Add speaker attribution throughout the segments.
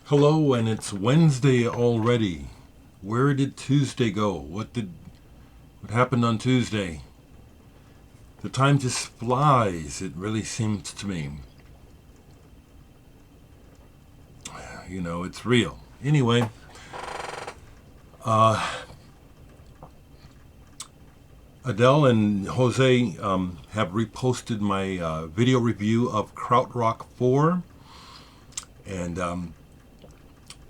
Speaker 1: Hello, and it's Wednesday already. Where did Tuesday go? What happened on Tuesday? The time just flies, it really seems to me. You know, it's real. Anyway, Adele and Jose have reposted my video review of Krautrock 4, and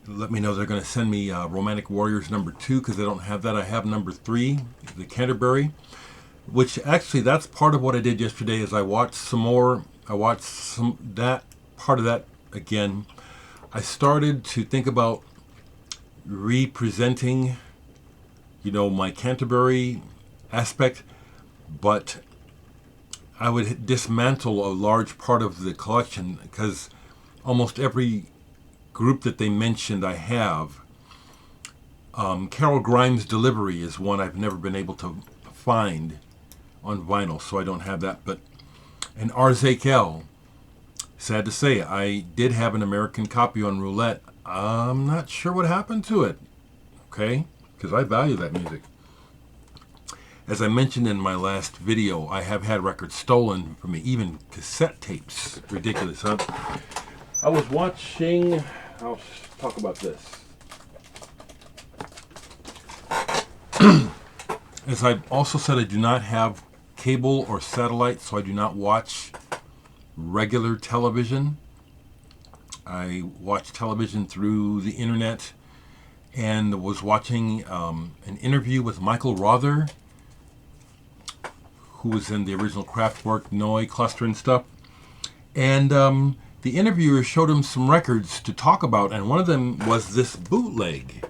Speaker 1: let me know they're going to send me Romantic Warriors number 2 because I don't have that. I have number 3, the Canterbury, which actually that's part of what I did yesterday. Is I watched some more. I watched that part of that again. I started to think about representing, my Canterbury aspect, but I would dismantle a large part of the collection because almost every group that they mentioned I have. Carol Grimes' Delivery is one I've never been able to find on vinyl, so I don't have that. And Arzakel, sad to say, I did have an American copy on roulette. I'm not sure what happened to it, okay? Because I value that music. As I mentioned in my last video, I have had records stolen from me, even cassette tapes. Ridiculous, huh? I was watching... I'll talk about this. As I also said, I do not have cable or satellite, so I do not watch regular television. I watch television through the internet and was watching an interview with Michael Rother, who was in the original Kraftwerk, Noise, Cluster and stuff. And the interviewer showed him some records to talk about, and one of them was this bootleg.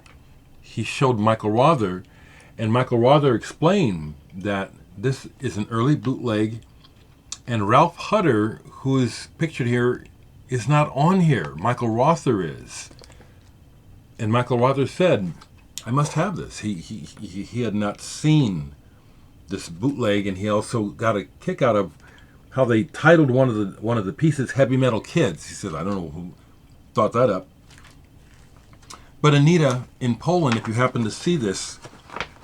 Speaker 1: He showed Michael Rother, and Michael Rother explained that this is an early bootleg, and Ralph Hutter, who is pictured here, is not on here. Michael Rother is. And Michael Rother said, I must have this. He had not seen this bootleg, and he also got a kick out of how they titled one of the pieces Heavy Metal Kids. He said, I don't know who thought that up. But Anita in Poland, if you happen to see this,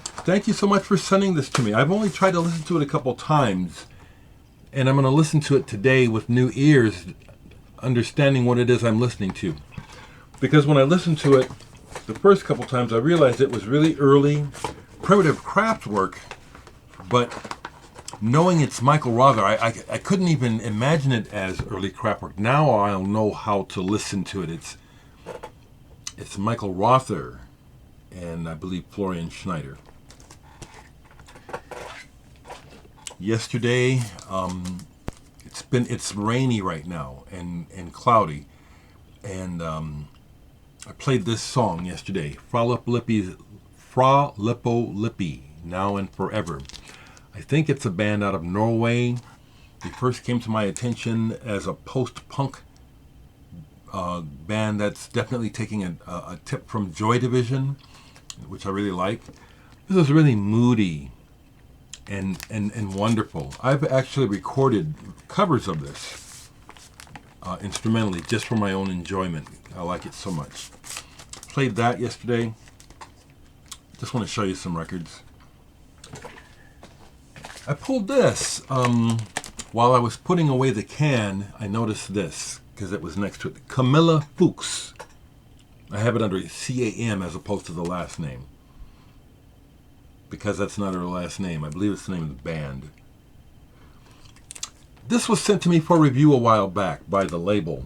Speaker 1: thank you so much for sending this to me. I've only tried to listen to it a couple times, and I'm going to listen to it today with new ears, understanding what it is I'm listening to. Because when I listened to it the first couple times, I realized it was really early, primitive Kraftwerk, but knowing it's Michael Rother, I couldn't even imagine it as early Kraftwerk. Now I'll know how to listen to it. It's Michael Rother and I believe Florian Schneider. Yesterday, it's rainy right now and cloudy, and I played this song yesterday, Frollo Flippies, Now and Forever. I think it's a band out of Norway. They first came to my attention as a post-punk band that's definitely taking a tip from Joy Division, which I really like. This is really moody and wonderful. I've actually recorded covers of this instrumentally just for my own enjoyment. I like it so much. Played that yesterday. Just want to show you some records. I pulled this. While I was putting away the can, I noticed this, because it was next to it. Camilla Hooks. I have it under C-A-M as opposed to the last name, because that's not her last name. I believe it's the name of the band. This was sent to me for review a while back by the label.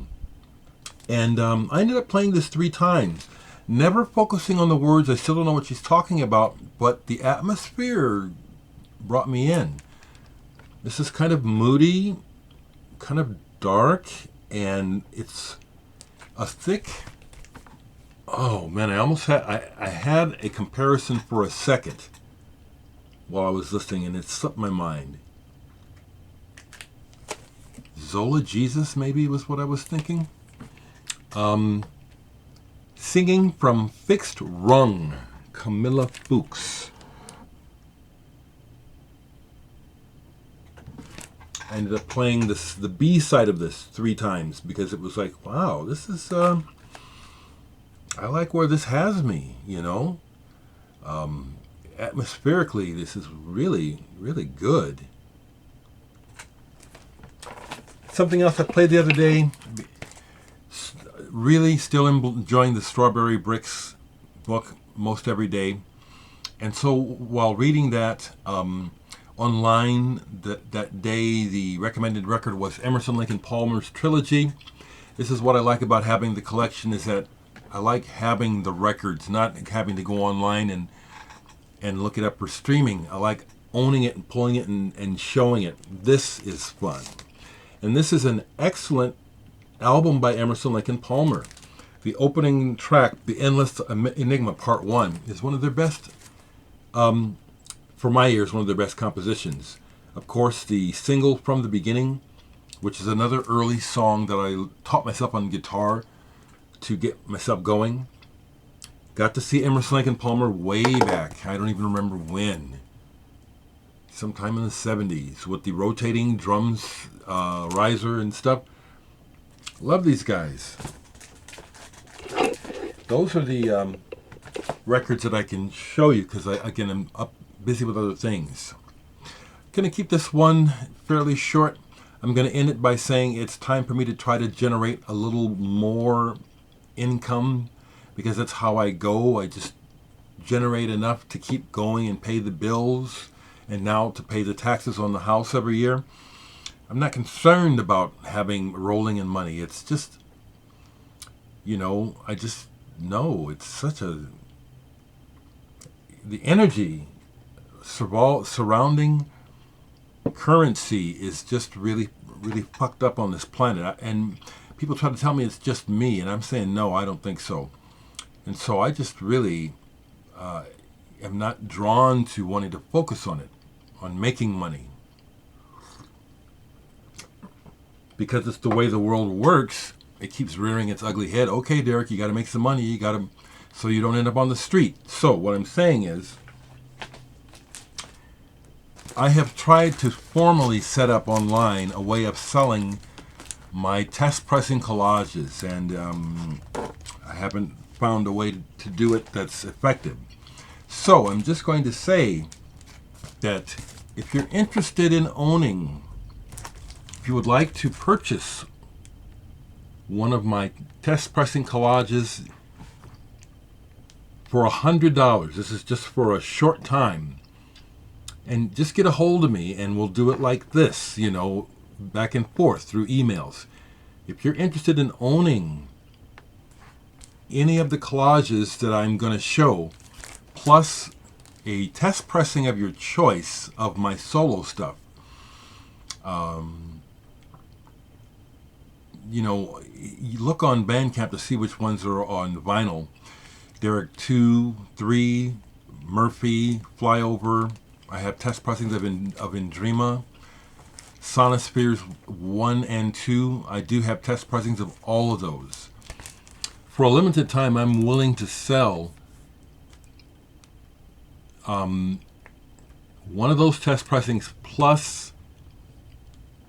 Speaker 1: And I ended up playing this 3 times. Never focusing on the words. I still don't know what she's talking about, but the atmosphere brought me in. This is kind of moody, kind of dark, and it's a thick... Oh man, I had a comparison for a second while I was listening, and it slipped my mind. Zola Jesus maybe was what I was thinking. Singing from Fixed Rung, Camilla Hooks. I ended up playing the B side of this 3 times because it was like, wow, this is I like where this has me, you know. Atmospherically, this is really, really good. Something else I played the other day, really still enjoying the Strawberry Bricks book most every day. And so while reading that online that day, the recommended record was Emerson, Lake and Palmer's Trilogy. This is what I like about having the collection, is that I like having the records, not having to go online and look it up for streaming. I like owning it and pulling it and showing it. This is fun. And this is an excellent album by Emerson, Lake and Palmer. The opening track, The Endless Enigma Part 1, is one of their best, for my ears, one of their best compositions. Of course, the single From the Beginning, which is another early song that I taught myself on guitar to get myself going. Got to see Emerson, Lake and Palmer way back. I don't even remember when. Sometime in the 70s with the rotating drums, riser and stuff. Love these guys. Those are the records that I can show you because, again, I'm up busy with other things. Going to keep this one fairly short. I'm going to end it by saying it's time for me to try to generate a little more income, because that's how I go. I just generate enough to keep going and pay the bills, and now to pay the taxes on the house every year. I'm not concerned about having rolling in money. It's just, you know, I just know it's such a, the energy surrounding currency is just really, really fucked up on this planet. And people try to tell me it's just me, and I'm saying, no, I don't think so. And so I just really am not drawn to wanting to focus on it, on making money. Because it's the way the world works, it keeps rearing its ugly head. Okay, Dereck, you got to make some money. You got to, so you don't end up on the street. So what I'm saying is, I have tried to formally set up online a way of selling my test pressing collages, and I haven't found a way to do it that's effective. So I'm just going to say that if you're interested in owning, if you would like to purchase one of my test pressing collages for $100, this is just for a short time, and just get a hold of me and we'll do it like this, you know, back and forth through emails. If you're interested in owning any of the collages that I'm going to show, plus a test pressing of your choice of my solo stuff, you know, you look on Bandcamp to see which ones are on vinyl. Dereck 2, 3, Murphy, Flyover. I have test pressings of Indrima. Sonospheres 1 and 2. I do have test pressings of all of those. For a limited time, I'm willing to sell one of those test pressings plus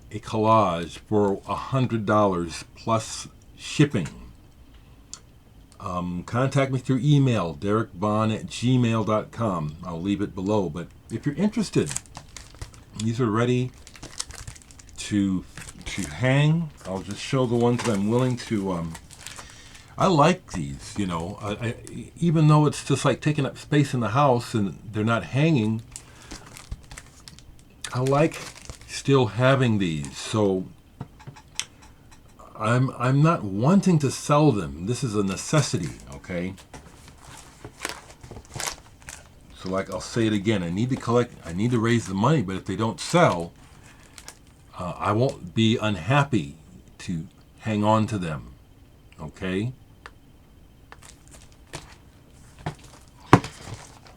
Speaker 1: a collage for $100 plus shipping. Contact me through email, dereckvaughn@gmail.com. I'll leave it below. But if you're interested, these are ready to hang. I'll just show the ones that I'm willing to. I like these, you know. Even though it's just like taking up space in the house and they're not hanging, I like still having these. So I'm not wanting to sell them. This is a necessity, okay? So like I'll say it again, I need to collect, I need to raise the money, but if they don't sell, I won't be unhappy to hang on to them, okay?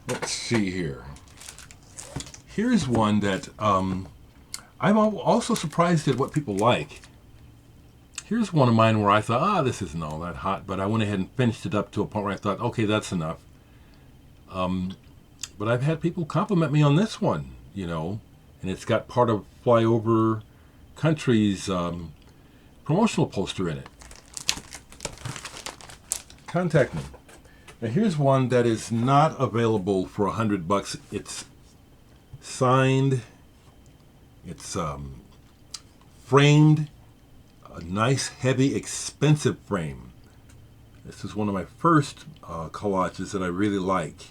Speaker 1: Let's see here. Here's one that I'm also surprised at what people like. Here's one of mine where I thought, this isn't all that hot, but I went ahead and finished it up to a point where I thought, okay, that's enough. But I've had people compliment me on this one, you know, and it's got part of Flyover Country's promotional poster in it. Contact me Now here's one that is not available for $100. It's signed. It's framed. A nice, heavy, expensive frame. This is one of my first collages that I really like.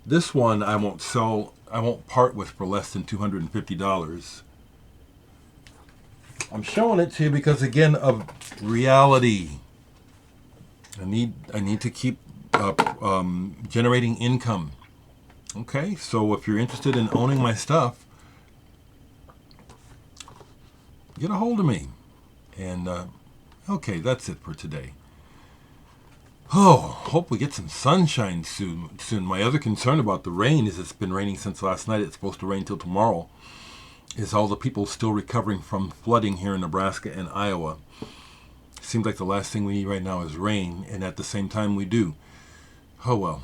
Speaker 1: This one I won't sell. I won't part with for less than $250. I'm showing it to you because, again, of reality. I need to keep generating income. Okay, so if you're interested in owning my stuff, get a hold of me. And okay, that's it for today. Oh, hope we get some sunshine soon. My other concern about the rain is it's been raining since last night. It's supposed to rain till tomorrow. Is all the people still recovering from flooding here in Nebraska and Iowa. Seems like the last thing we need right now is rain, and at the same time we do. Oh well.